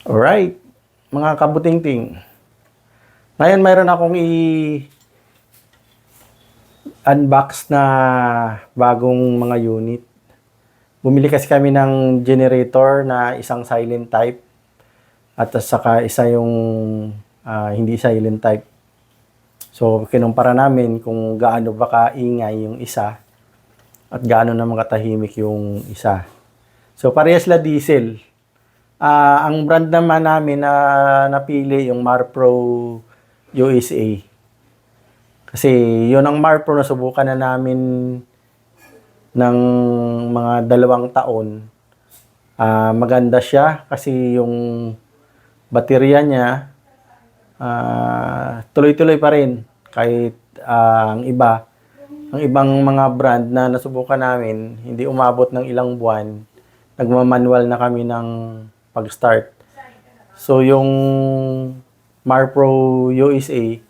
Alright, mga kabutingting. Ngayon mayroon akong i-unbox na bagong mga unit. Bumili kasi kami ng generator na isang silent type at saka isa yung hindi silent type. So, kinumpara namin kung gaano ba kaingay yung isa at gaano naman katahimik yung isa. So, parehas la diesel. Ang brand naman namin na napili yung Marpro USA. Kasi yun ang Marpro na subukan na namin ng mga 2 taon. Maganda siya kasi yung baterya niya tuloy-tuloy pa rin kahit ang ibang mga brand na nasubukan namin hindi umabot ng ilang buwan, nagmamanual na kami ng pag-start. So, yung Marpro USA,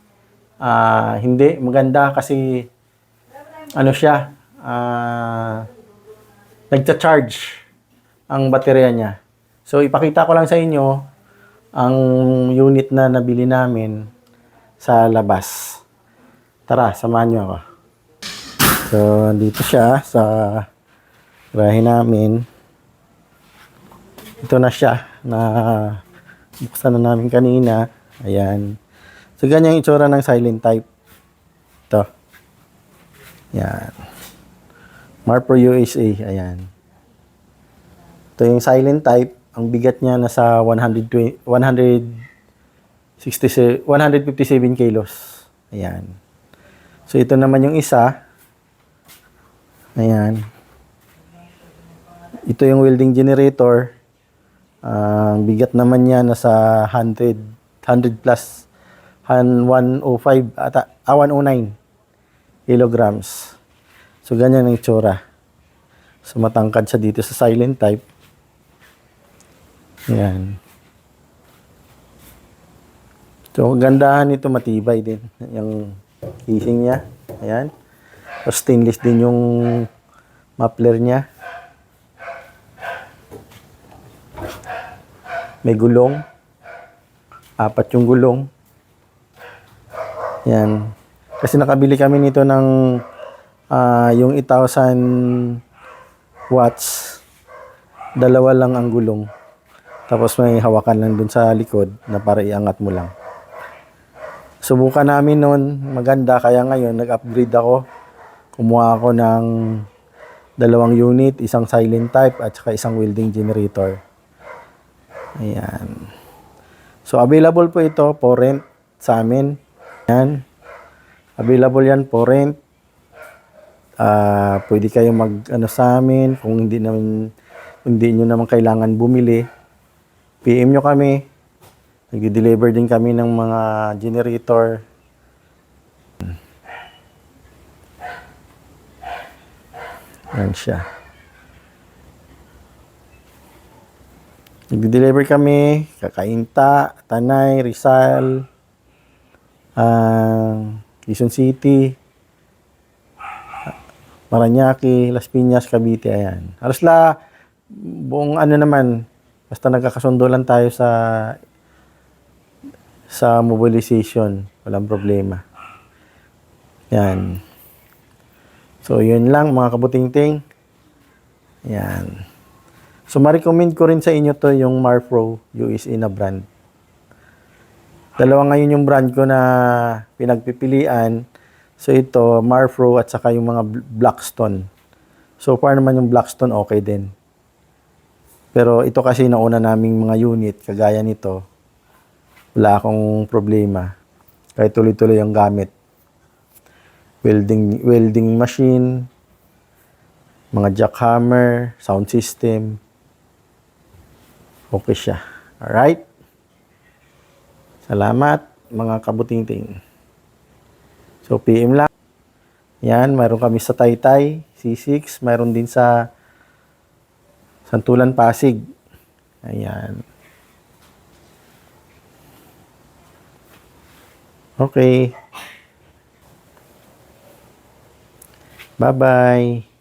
hindi. Maganda kasi, ano siya, nagcha-charge ang baterya niya. So, ipakita ko lang sa inyo ang unit na nabili namin sa labas. Tara, samahan niyo ako. So, dito siya sa garahe namin. Ito na siya na buksan na namin kanina. Ayan. So, ganyan yung itsura ng silent type. Ito. Ayan. Marpro USA. Ayan. Ito yung silent type. Ang bigat niya nasa 157 kilos. Ayan. So, ito naman yung isa. Ayan. Ito yung welding generator. Ang bigat naman niya nasa 100 plus 105 ata 109 kilograms. So ganyan ang itsura. So matangkad siya dito sa silent type. Ayan. So gandahan nito, matibay din yung casing niya. Ayan. So stainless din yung muffler niya. May gulong. 4 yung gulong. Yan. Kasi nakabili kami nito ng yung 1,000 watts. 2 lang ang gulong. Tapos may hawakan lang dun sa likod na para iangat mo lang. Subukan namin nun. Maganda. Kaya ngayon nag-upgrade ako. Kumuha ako ng 2 unit. Isang silent type at saka isang welding generator. Ayan. So, available po ito for rent sa amin. Ayan. Available yan for rent. Pwede kayong mag-ano sa amin kung hindi nyo naman kailangan bumili. PM nyo kami. Nag-deliver din kami ng mga generator. Ayan siya. Nag-deliver kami, Kakainta, Tanay, Rizal, Quezon City, Parañaque, Las Piñas, Cavite, ayan. Halos buong ano naman, basta nagkakasundo lang tayo sa mobilization, walang problema. Yan. So, yun lang mga kabutingting. Yan. So, ma-recommend ko rin sa inyo to yung Marpro USA na brand. 2 ngayon yung brand ko na pinagpipilian. So, ito, Marpro at saka yung mga Blackstone. So far naman yung Blackstone okay din. Pero ito kasi nauna naming mga unit, kagaya nito, wala akong problema. Kahit tuloy-tuloy yung gamit. Welding machine, mga jackhammer, sound system. Okay siya. Alright? Salamat, mga kabutingting. So, PM lang. Yan, mayroon kami sa Taytay, C6. Mayroon din sa Santulan, Pasig. Ayan. Okay. Bye-bye.